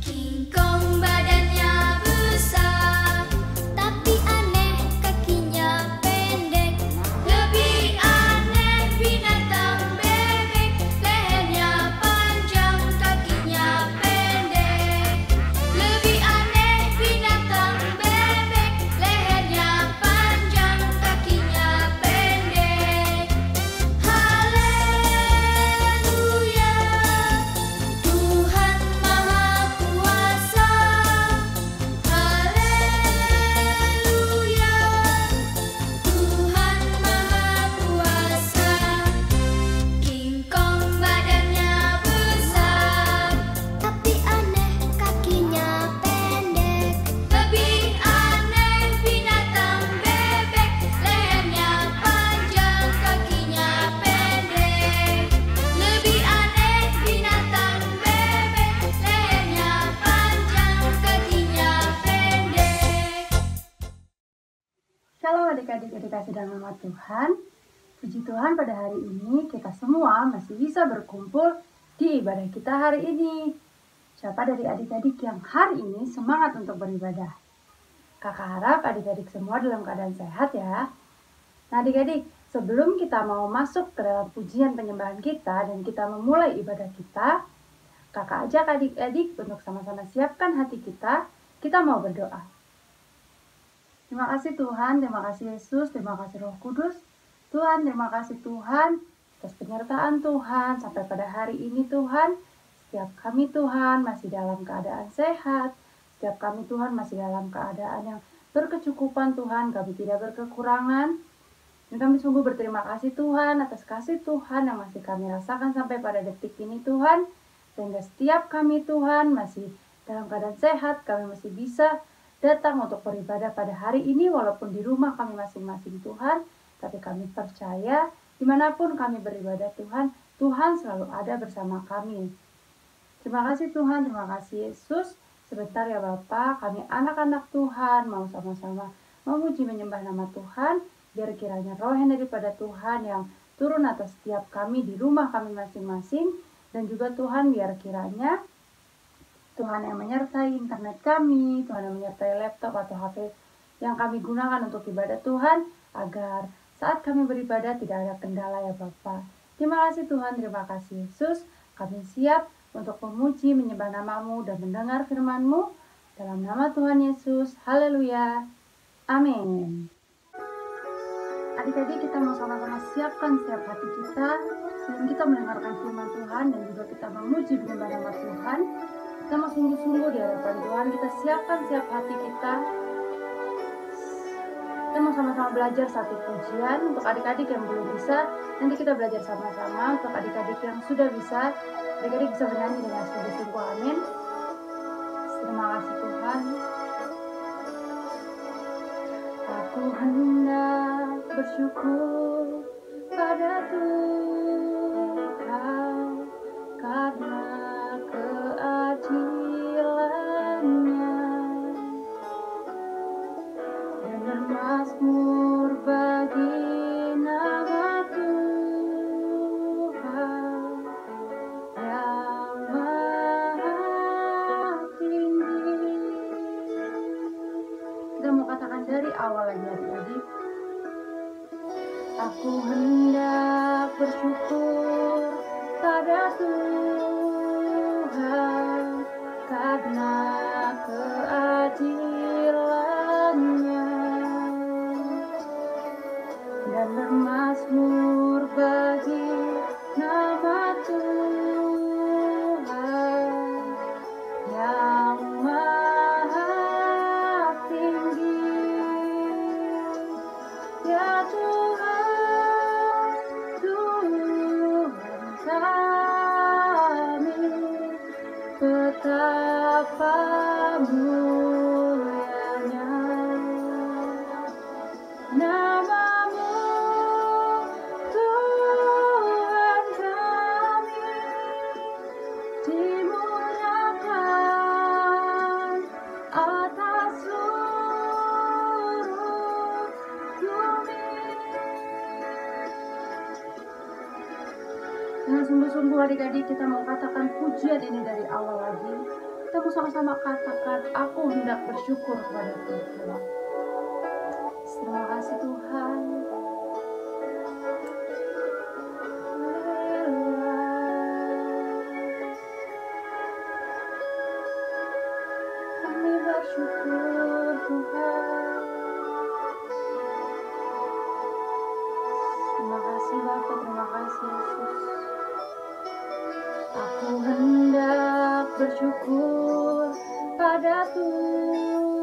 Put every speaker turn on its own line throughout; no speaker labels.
King Kong badannya besar, tapi aneh kakinya pendek. Lebih aneh binatang bebek, lehernya panjang, kakinya pendek. Lebih aneh binatang bebek, lehernya panjang, kakinya pendek. Haleluya, Tuhan Maha Kuasa. Haleluya, Tuhan Maha Kuasa. King Kong badannya besar, tapi aneh kakinya pendek. Lebih aneh binatang bebek, lehernya panjang, kakinya pendek. Lebih aneh binatang bebek, lehernya panjang, kakinya pendek.
Shalom adik-adik yang dikasih dalam nama Tuhan. Puji Tuhan pada hari ini kita semua masih bisa berkumpul di ibadah kita hari ini. Siapa dari adik-adik yang hari ini semangat untuk beribadah? Kakak harap adik-adik semua dalam keadaan sehat ya. Nah adik-adik, sebelum kita mau masuk ke dalam pujian penyembahan kita dan kita memulai ibadah kita, kakak ajak adik-adik untuk sama-sama siapkan hati kita mau berdoa. Terima kasih Tuhan, terima kasih Yesus, terima kasih Roh Kudus. Tuhan, terima kasih Tuhan atas penyertaan Tuhan sampai pada hari ini Tuhan. Setiap kami Tuhan masih dalam keadaan sehat. Setiap kami Tuhan masih dalam keadaan yang berkecukupan Tuhan, kami tidak berkekurangan. Dan kami sungguh berterima kasih Tuhan atas kasih Tuhan yang masih kami rasakan sampai pada detik ini Tuhan. Sehingga setiap kami Tuhan masih dalam keadaan sehat, kami masih bisa datang untuk beribadah pada hari ini walaupun di rumah kami masing-masing Tuhan. Tapi kami percaya dimanapun kami beribadah Tuhan, Tuhan selalu ada bersama kami. Terima kasih Tuhan, terima kasih Yesus. Sebentar ya Bapak, kami anak-anak Tuhan mau sama-sama memuji menyembah nama Tuhan. Biar kiranya roh yang daripada Tuhan yang turun atas setiap kami di rumah kami masing-masing. Dan juga Tuhan biar kiranya Tuhan yang menyertai internet kami, Tuhan yang menyertai laptop atau HP yang kami gunakan untuk ibadah Tuhan, agar saat kami beribadah tidak ada kendala ya Bapa. Terima kasih Tuhan, terima kasih Yesus. Kami siap untuk memuji, menyembah nama-Mu dan mendengar firman-Mu. Dalam nama Tuhan Yesus, haleluya, amin. Adik-adik kita mau sama-sama siapkan setiap hati kita, sebelum kita mendengarkan firman Tuhan dan juga kita memuji menyembah nama Tuhan. Kita mau sungguh-sungguh di hadapan Tuhan, kita siapkan setiap hati kita. Kita mau sama-sama belajar satu pujian. Untuk adik-adik yang belum bisa, nanti kita belajar sama-sama. Untuk adik-adik yang sudah bisa, adik-adik bisa bernyanyi dengan sungguh-sungguh, amin. Terima kasih Tuhan. Aku hendak bersyukur pada Tuhan karena keadilannya dan bermazmur bagi nama Tuhan yang maha tinggi. Kita mau katakan dari awal lagi adik-adik. Aku hendak bersyukur pada Tuhan karena keadilannya dan bermazmur bagi nama Tuhan yang maha tinggi. Ya Tuhan, Tuhan kami, betapa mulianya nama-Mu, Tuhan kami, dimuliakan atas seluruh bumi. Dengan sungguh-sungguh adik-adik kita mau katakan pujian ini dari awal lagi. kita mau sama-sama katakan, aku hendak bersyukur kepada Tuhan. Terima kasih Tuhan. Kami bersyukur Tuhan. Terima kasih Bapa, terima kasih Yesus. Aku hendak bersyukur pada Tuhan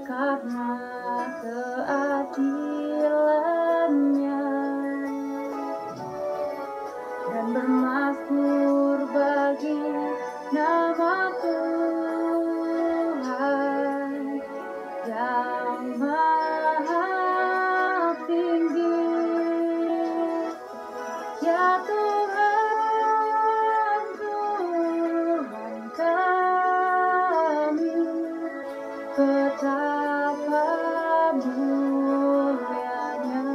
karena keadilan-Nya dan bermasmur bagi nama Tuhan yang maha tinggi. Ya Tuhan, Tuhan kami, betapa mulianya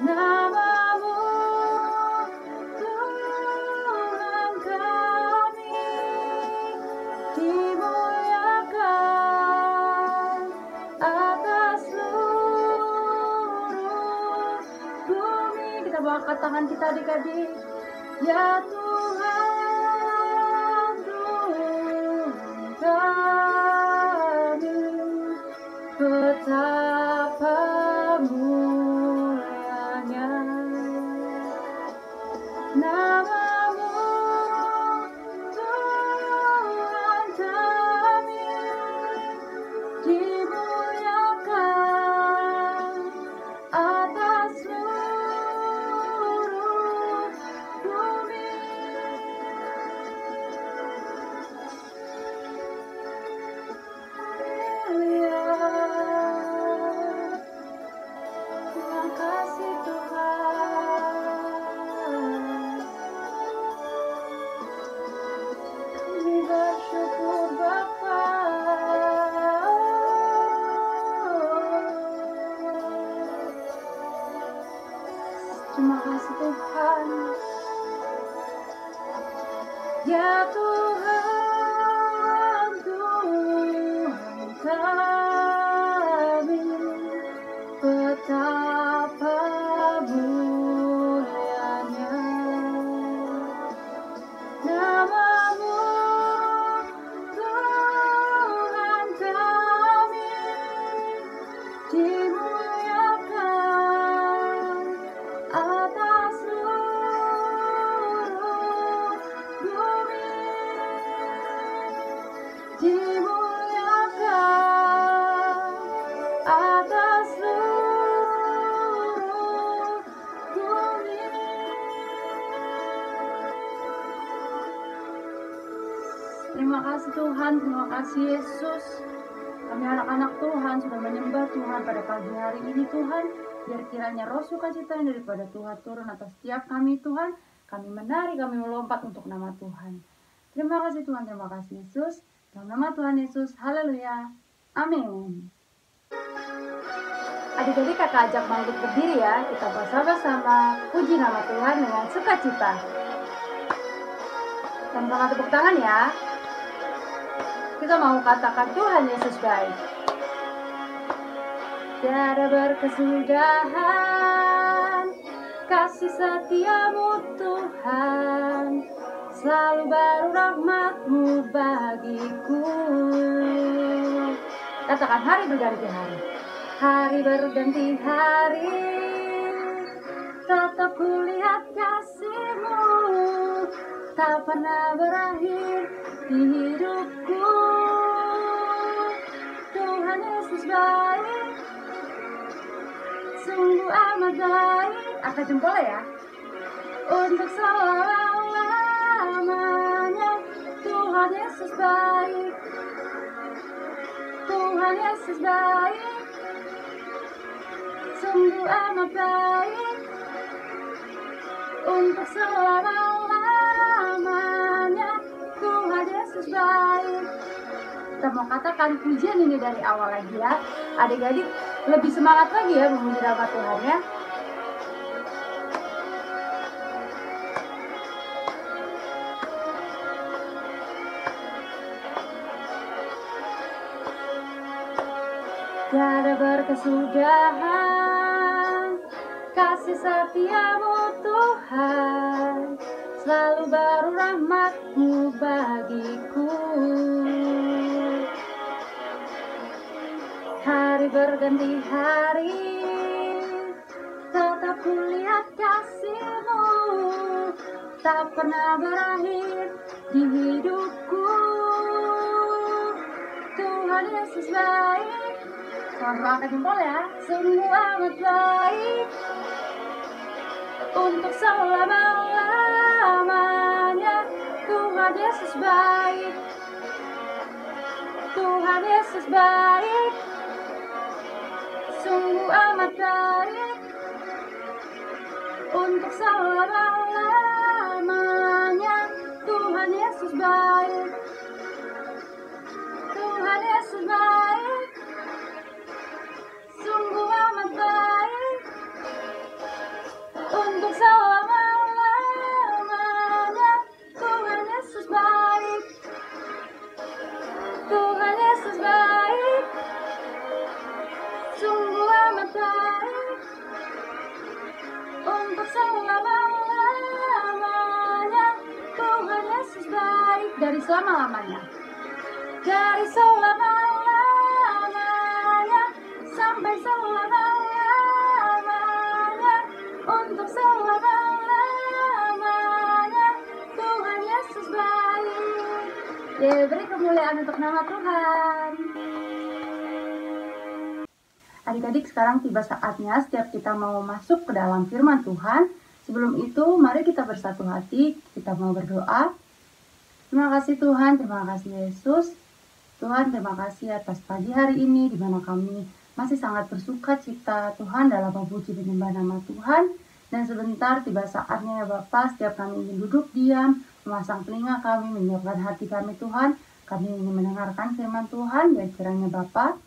nama-Mu, Tuhan kami, dimuliakan atas seluruh bumi. Kita bawa angkat tangan kita adik-adik. Ya Tuhan, Tuhan kami, betapa mulianya nama-Mu, Tuhan kami, dimuliakan atas seluruh bumi. Haleluya. Terima kasih Tuhan. Kami bersyukur Bapa. Terima kasih Tuhan. Ya Tuhan, Tuhan kami, betapa mulianya nama-Mu, Tuhan kami, dimuliakan atas seluruh bumi, dimuliakan atas seluruh bumi. Terima kasih Tuhan, terima kasih Yesus. Kami anak-anak Tuhan sudah menyembah Tuhan pada pagi hari ini Tuhan. Biar kiranya roh sukacita yang daripada Tuhan turun atas setiap kami Tuhan. Kami menari, kami melompat untuk nama Tuhan. Terima kasih Tuhan, terima kasih Yesus. Dalam nama Tuhan Yesus, haleluya, amin. Adik-adik kakak ajak bangkit berdiri ya. Kita bersama-sama puji nama Tuhan dengan sukacita. Sama-sama tepuk tangan ya. Kita mau katakan Tuhan Yesus baik. Tiada berkesudahan kasih setia-Mu Tuhan, selalu baru rahmat-Mu bagiku. Katakan hari berganti hari, hari berganti hari, tetap kulihat kasih-Mu, tak pernah berakhir di hidupku. Tuhan Yesus baik, sungguh amat baik. Angkat jempol ya. Untuk selama-lamanya Tuhan Yesus baik, Tuhan Yesus baik, sungguh amat baik. Untuk selama-lamanya Tuhan Yesus baik. Kita mau katakan pujian ini dari awal lagi ya. Adik-adik lebih semangat lagi ya memuji nama Tuhan ya. Tiada berkesudahan, kasih setiamu Tuhan, selalu baru rahmat-Mu bagiku. Hari berganti hari, tetap kulihat kasih-Mu, tak pernah berakhir di hidupku. Tuhan Yesus baik, selalu angkat jempol ya. Sungguh amat baik, untuk selama-lamanya. Tuhan Yesus baik, Tuhan Yesus baik, sungguh amat baik, untuk selama-lamanya. Tuhan Yesus baik, Tuhan Yesus baik, sungguh amat baik, untuk selama-lamanya. Tuhan Yesus baik, Tuhan Yesus baik, sungguh amat baik, untuk selama-lamanya. Tuhan Yesus baik, dari selama-lamanya, dari selama-lamanya sampai selama-lamanya, untuk selama-lamanya. Tuhan Yesus baik. Ya, beri kemuliaan untuk nama Tuhan. Adik-adik, sekarang tiba saatnya setiap kita mau masuk ke dalam firman Tuhan. Sebelum itu, mari kita bersatu hati, kita mau berdoa. Terima kasih Tuhan, terima kasih Yesus. Tuhan, terima kasih atas pagi hari ini, di mana kami masih sangat bersuka cita Tuhan dalam memuji menyembah nama Tuhan. Dan sebentar tiba saatnya ya Bapak, setiap kami ingin duduk diam, memasang telinga kami, menyiapkan hati kami Tuhan. Kami ingin mendengarkan firman Tuhan, dan kiranya Bapak,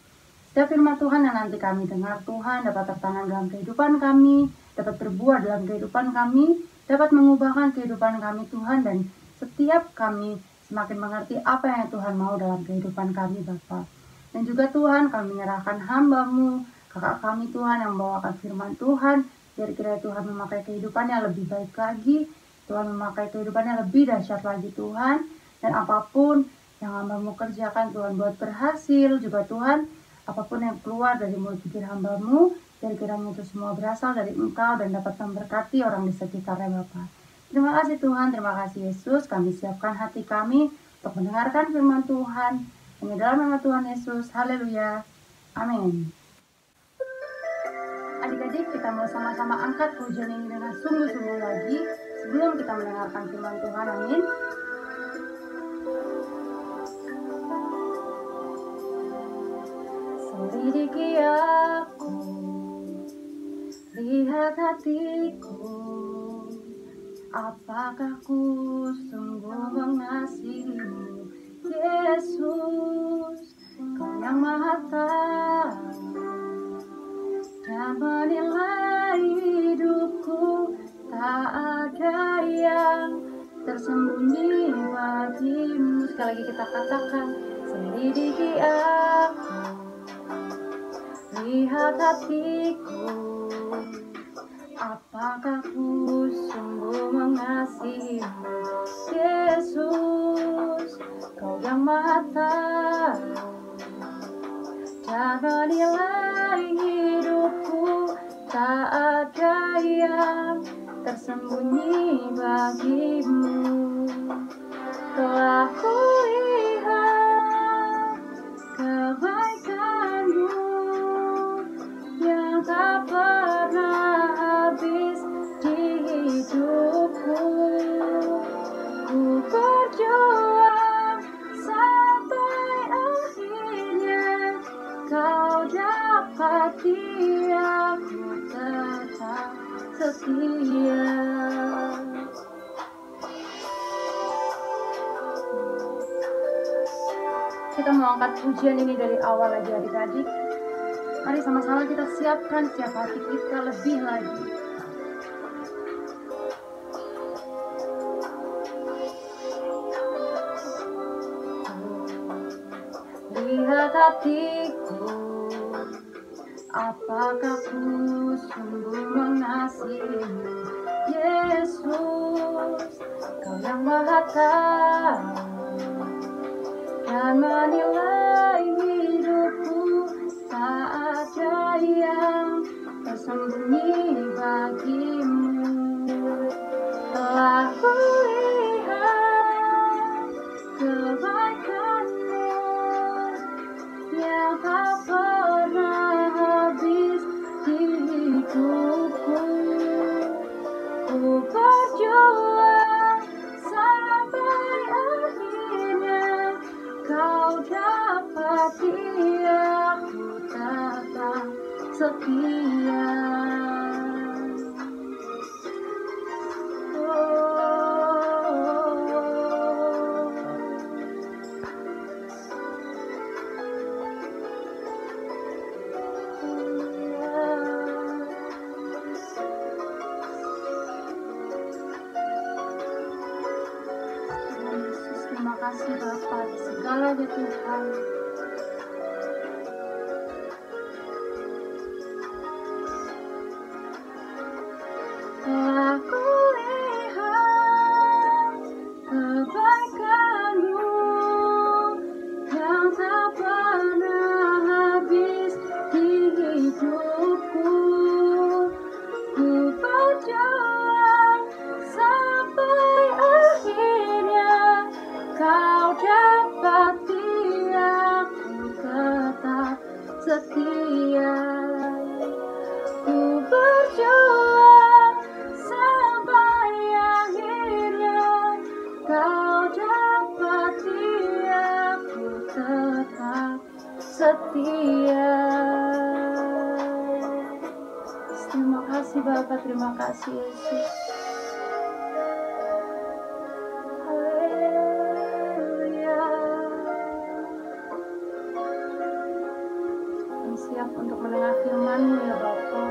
setiap firman Tuhan yang nanti kami dengar Tuhan dapat tertanam dalam kehidupan kami, dapat berbuah dalam kehidupan kami, dapat mengubahkan kehidupan kami Tuhan, dan setiap kami semakin mengerti apa yang Tuhan mau dalam kehidupan kami Bapa. Dan juga Tuhan, kami menyerahkan hamba-Mu, kakak kami Tuhan yang membawakan firman Tuhan, biar kiranya Tuhan memakai kehidupannya lebih baik lagi, Tuhan memakai kehidupannya lebih dahsyat lagi Tuhan, dan apapun yang hamba-Mu kerjakan Tuhan buat berhasil juga Tuhan, apapun yang keluar dari mulut bibir hamba-Mu, biar kiranya itu semua berasal dari Engkau dan dapat memberkati orang di sekitarnya Bapa. Terima kasih Tuhan, terima kasih Yesus. Kami siapkan hati kami untuk mendengarkan firman Tuhan. Hanya dalam nama Tuhan Yesus. Haleluya. Amin. Adik-adik, kita mau sama-sama angkat pujian ini dengan sungguh-sungguh lagi sebelum kita mendengarkan firman Tuhan. Amin. Selidiki aku, lihat hatiku, apakah ku sungguh mengasihi-Mu, Yesus, Kau yang Maha Tahu, dan menilai hidupku, tak ada yang tersembunyi bagi-Mu. Sekali lagi kita katakan, selidiki aku, lihat hatiku, apakah ku sungguh mengasihi-Mu, Yesus, Kau yang Maha Tahu, dan menilai hidupku, tak ada yang tersembunyi bagi-Mu. Telah kulihat kebaikan-Mu yang tak pernah habis di hidupku. Ku berjuang sampai akhirnya, Kau dapati aku tetap setia. Kita mau angkat pujian ini dari awal lagi adik-adik. Mari sama-sama kita siapkan setiap hati kita lebih lagi. Lihat hatiku, apakah ku sungguh mengasihimu, Yesus, Kau yang Maha Tahu dan menilai hidupku. Tak ada yang tersembunyi bagimu. Telah kulihat kebaikan-Mu yang tak pernah habis di hidupku. Ku berjuang sampai akhirnya Kau dapati aku tetap setia. Terima kasih Bapa di segalanya Tuhan. Telah kulihat kebaikan-Mu yang tak pernah habis di hidupku. Ku berjuang sampai akhirnya Kau dapati aku tetap setia. Ku berjuang sampai akhirnya Kau dapati aku tetap setia. Terima kasih Bapa, terima kasih Yesus. Siap untuk mendengar firman-Mu ya Bapa,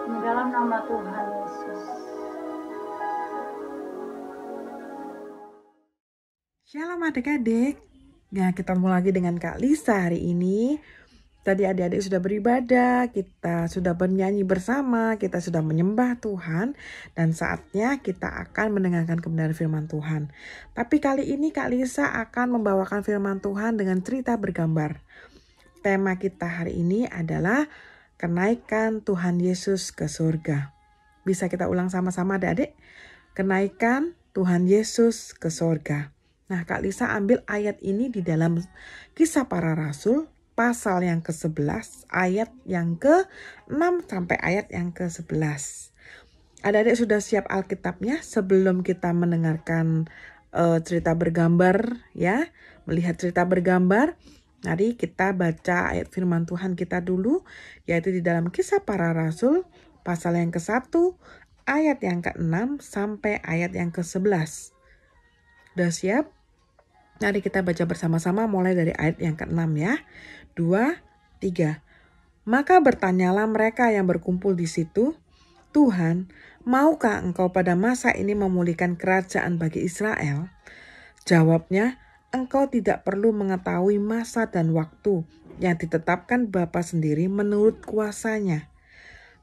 di dalam nama Tuhan Yesus.
Shalom adik-adik. Nah, kita mulai lagi dengan Kak Lisa hari ini. Tadi adik-adik sudah beribadah, kita sudah bernyanyi bersama, kita sudah menyembah Tuhan, dan saatnya kita akan mendengarkan kebenaran firman Tuhan. Tapi kali ini Kak Lisa akan membawakan firman Tuhan dengan cerita bergambar. Tema kita hari ini adalah kenaikan Tuhan Yesus ke surga. Bisa kita ulang sama-sama adik-adik? Kenaikan Tuhan Yesus ke surga. Nah, Kak Lisa ambil ayat ini di dalam Kisah Para Rasul, pasal yang ke-11, ayat yang ke-6 sampai ayat yang ke-11. Adik-adik sudah siap Alkitabnya? Sebelum kita mendengarkan cerita bergambar, ya, melihat cerita bergambar, mari kita baca ayat firman Tuhan kita dulu, yaitu di dalam Kisah Para Rasul, pasal yang ke-1, ayat yang ke-6 sampai ayat yang ke-11. Sudah siap? Mari kita baca bersama-sama mulai dari ayat yang ke-6 ya. 2, 3. Maka bertanyalah mereka yang berkumpul di situ, Tuhan, maukah Engkau pada masa ini memulihkan kerajaan bagi Israel? Jawabnya, Engkau tidak perlu mengetahui masa dan waktu yang ditetapkan Bapa sendiri menurut kuasanya.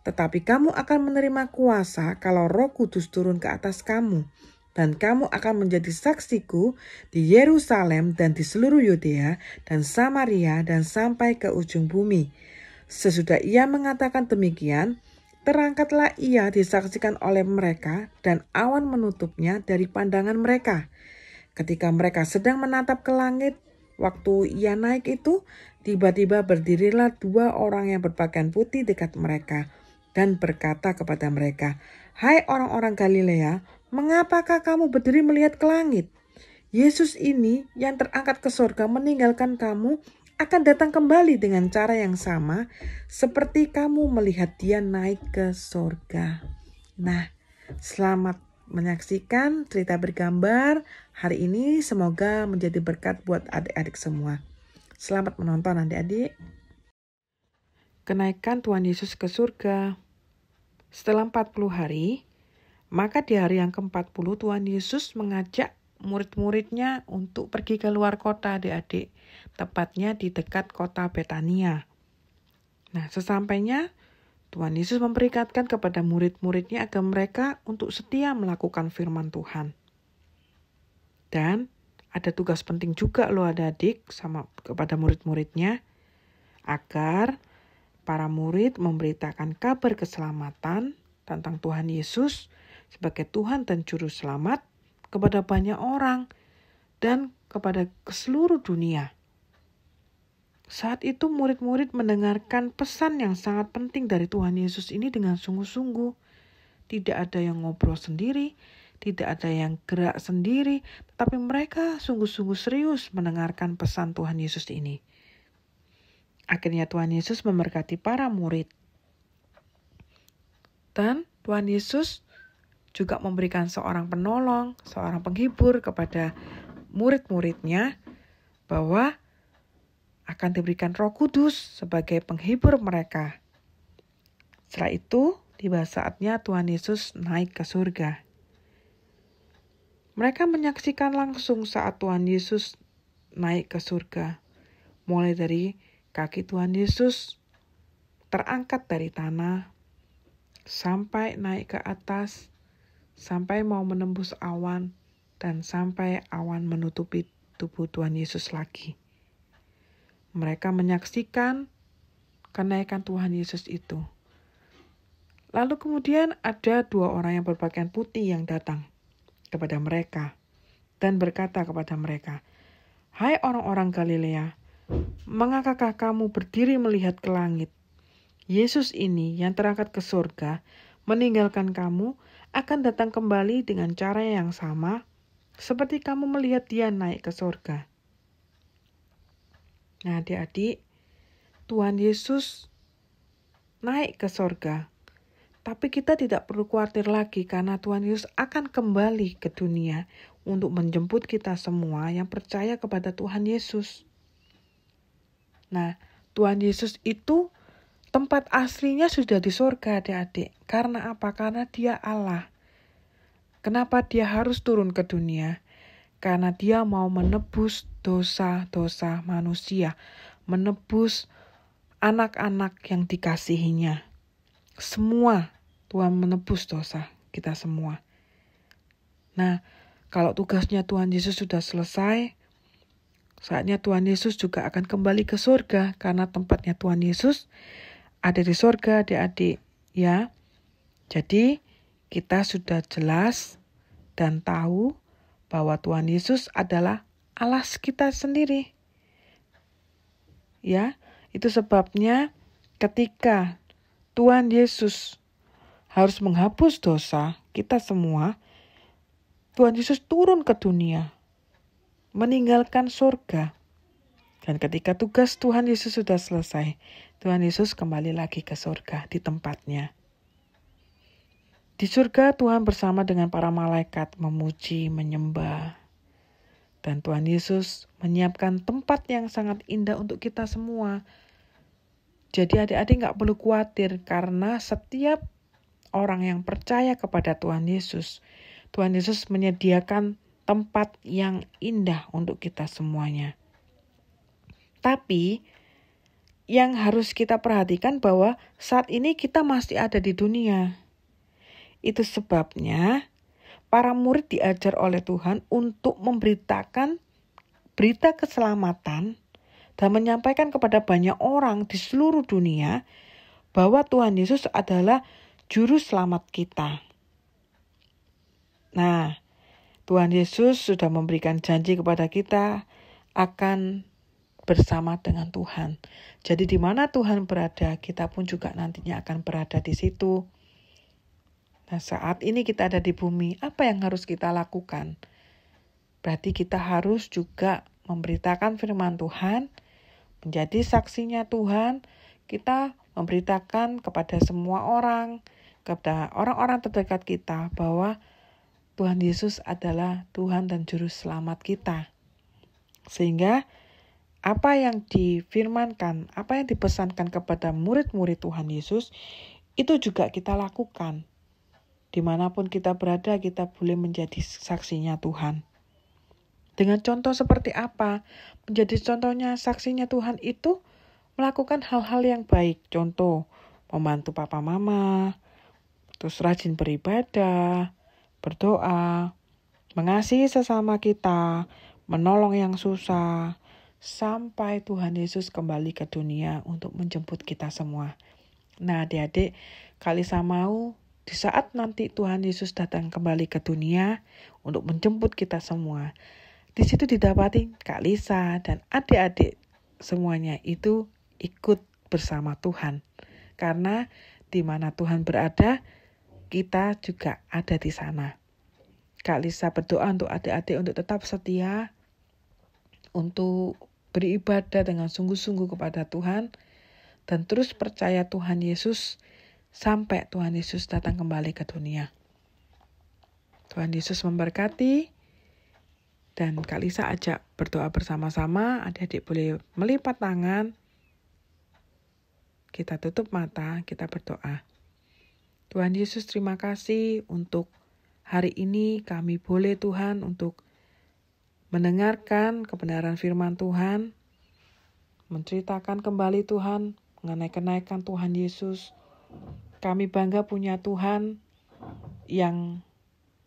Tetapi kamu akan menerima kuasa kalau Roh Kudus turun ke atas kamu. Dan kamu akan menjadi saksiku di Yerusalem dan di seluruh Yudea dan Samaria dan sampai ke ujung bumi. Sesudah ia mengatakan demikian, terangkatlah ia disaksikan oleh mereka dan awan menutupnya dari pandangan mereka. Ketika mereka sedang menatap ke langit, waktu ia naik itu, tiba-tiba berdirilah 2 orang yang berpakaian putih dekat mereka dan berkata kepada mereka, Hai orang-orang Galilea, mengapakah kamu berdiri melihat ke langit? Yesus ini yang terangkat ke surga meninggalkan kamu akan datang kembali dengan cara yang sama seperti kamu melihat dia naik ke surga. Nah, selamat menyaksikan cerita bergambar hari ini, semoga menjadi berkat buat adik-adik semua. Selamat menonton adik-adik. Kenaikan Tuhan Yesus ke surga. Setelah 40 hari, maka di hari yang ke-40 Tuhan Yesus mengajak murid-muridnya untuk pergi ke luar kota adik-adik, tepatnya di dekat kota Betania. Nah, sesampainya Tuhan Yesus memperingatkan kepada murid-muridnya agar mereka untuk setia melakukan firman Tuhan. Dan ada tugas penting juga loh adik-adik kepada murid-muridnya, agar para murid memberitakan kabar keselamatan tentang Tuhan Yesus sebagai Tuhan dan Juru Selamat kepada banyak orang dan kepada seluruh dunia. Saat itu murid-murid mendengarkan pesan yang sangat penting dari Tuhan Yesus ini dengan sungguh-sungguh. Tidak ada yang ngobrol sendiri, tidak ada yang gerak sendiri, tetapi mereka sungguh-sungguh serius mendengarkan pesan Tuhan Yesus ini. Akhirnya Tuhan Yesus memberkati para murid. Dan Tuhan Yesus juga memberikan seorang penolong, seorang penghibur kepada murid-muridnya, bahwa akan diberikan Roh Kudus sebagai penghibur mereka. Setelah itu, tiba saatnya Tuhan Yesus naik ke surga. Mereka menyaksikan langsung saat Tuhan Yesus naik ke surga. Mulai dari kaki Tuhan Yesus terangkat dari tanah, sampai naik ke atas, sampai mau menembus awan, dan sampai awan menutupi tubuh Tuhan Yesus lagi. Mereka menyaksikan kenaikan Tuhan Yesus itu. Lalu kemudian ada 2 orang yang berpakaian putih yang datang kepada mereka dan berkata kepada mereka, "Hai orang-orang Galilea, mengapakah kamu berdiri melihat ke langit? Yesus ini yang terangkat ke surga, meninggalkan kamu, akan datang kembali dengan cara yang sama, seperti kamu melihat dia naik ke surga." Nah, adik-adik, Tuhan Yesus naik ke surga. Tapi kita tidak perlu khawatir lagi karena Tuhan Yesus akan kembali ke dunia untuk menjemput kita semua yang percaya kepada Tuhan Yesus. Nah, Tuhan Yesus itu tempat aslinya sudah di surga, adik-adik. Karena apa? Karena dia Allah. Kenapa dia harus turun ke dunia? Karena dia mau menebus dosa-dosa manusia, menebus anak-anak yang dikasihinya. Semua Tuhan menebus dosa kita semua. Nah, kalau tugasnya Tuhan Yesus sudah selesai, saatnya Tuhan Yesus juga akan kembali ke surga, karena tempatnya Tuhan Yesus ada di surga, adik-adik, ya. Jadi, kita sudah jelas dan tahu bahwa Tuhan Yesus adalah Allah kita sendiri. Ya, itu sebabnya ketika Tuhan Yesus harus menghapus dosa kita semua, Tuhan Yesus turun ke dunia, meninggalkan surga. Dan ketika tugas Tuhan Yesus sudah selesai, Tuhan Yesus kembali lagi ke surga di tempatnya. Di surga Tuhan bersama dengan para malaikat memuji, menyembah. Dan Tuhan Yesus menyiapkan tempat yang sangat indah untuk kita semua. Jadi adik-adik gak perlu khawatir karena setiap orang yang percaya kepada Tuhan Yesus menyediakan tempat yang indah untuk kita semuanya. Tapi yang harus kita perhatikan bahwa saat ini kita masih ada di dunia. Itu sebabnya para murid diajar oleh Tuhan untuk memberitakan berita keselamatan dan menyampaikan kepada banyak orang di seluruh dunia bahwa Tuhan Yesus adalah juru selamat kita. Nah, Tuhan Yesus sudah memberikan janji kepada kita akan bersama dengan Tuhan. Jadi di mana Tuhan berada, kita pun juga nantinya akan berada di situ. Nah, saat ini kita ada di bumi, apa yang harus kita lakukan? Berarti kita harus juga memberitakan firman Tuhan, menjadi saksinya Tuhan. Kita memberitakan kepada semua orang, kepada orang-orang terdekat kita bahwa Tuhan Yesus adalah Tuhan dan Juru Selamat kita. Sehingga apa yang difirmankan, apa yang dipesankan kepada murid-murid Tuhan Yesus, itu juga kita lakukan. Dimanapun kita berada, kita boleh menjadi saksinya Tuhan. Dengan contoh seperti apa? Menjadi contohnya saksinya Tuhan itu melakukan hal-hal yang baik. Contoh, membantu papa mama, terus rajin beribadah, berdoa, mengasihi sesama kita, menolong yang susah, sampai Tuhan Yesus kembali ke dunia untuk menjemput kita semua. Nah, adik-adik, Kak Lisa mau di saat nanti Tuhan Yesus datang kembali ke dunia untuk menjemput kita semua, di situ didapati Kak Lisa dan adik-adik semuanya itu ikut bersama Tuhan. Karena di mana Tuhan berada, kita juga ada di sana. Kak Lisa berdoa untuk adik-adik untuk tetap setia, untuk beribadah dengan sungguh-sungguh kepada Tuhan, dan terus percaya Tuhan Yesus sampai Tuhan Yesus datang kembali ke dunia. Tuhan Yesus memberkati, dan Kak Lisa ajak berdoa bersama-sama. Adik-adik boleh melipat tangan, kita tutup mata, kita berdoa. Tuhan Yesus, terima kasih untuk hari ini kami boleh Tuhan untuk mendengarkan kebenaran firman Tuhan, menceritakan kembali Tuhan mengenai kenaikan Tuhan Yesus. Kami bangga punya Tuhan yang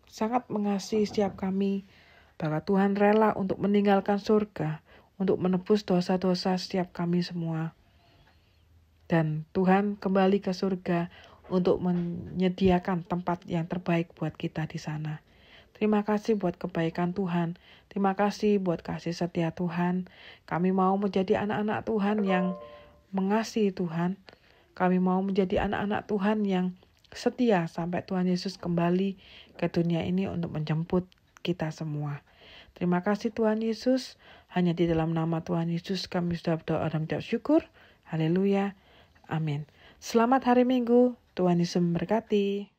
sangat mengasihi setiap kami, bahwa Tuhan rela untuk meninggalkan surga, untuk menebus dosa-dosa setiap kami semua. Dan Tuhan kembali ke surga untuk menyediakan tempat yang terbaik buat kita di sana. Terima kasih buat kebaikan Tuhan. Terima kasih buat kasih setia Tuhan. Kami mau menjadi anak-anak Tuhan yang mengasihi Tuhan. Kami mau menjadi anak-anak Tuhan yang setia sampai Tuhan Yesus kembali ke dunia ini untuk menjemput kita semua. Terima kasih Tuhan Yesus. Hanya di dalam nama Tuhan Yesus kami sudah berdoa dan mengucap syukur. Haleluya. Amin. Selamat hari Minggu. Tuhan Yesus memberkati.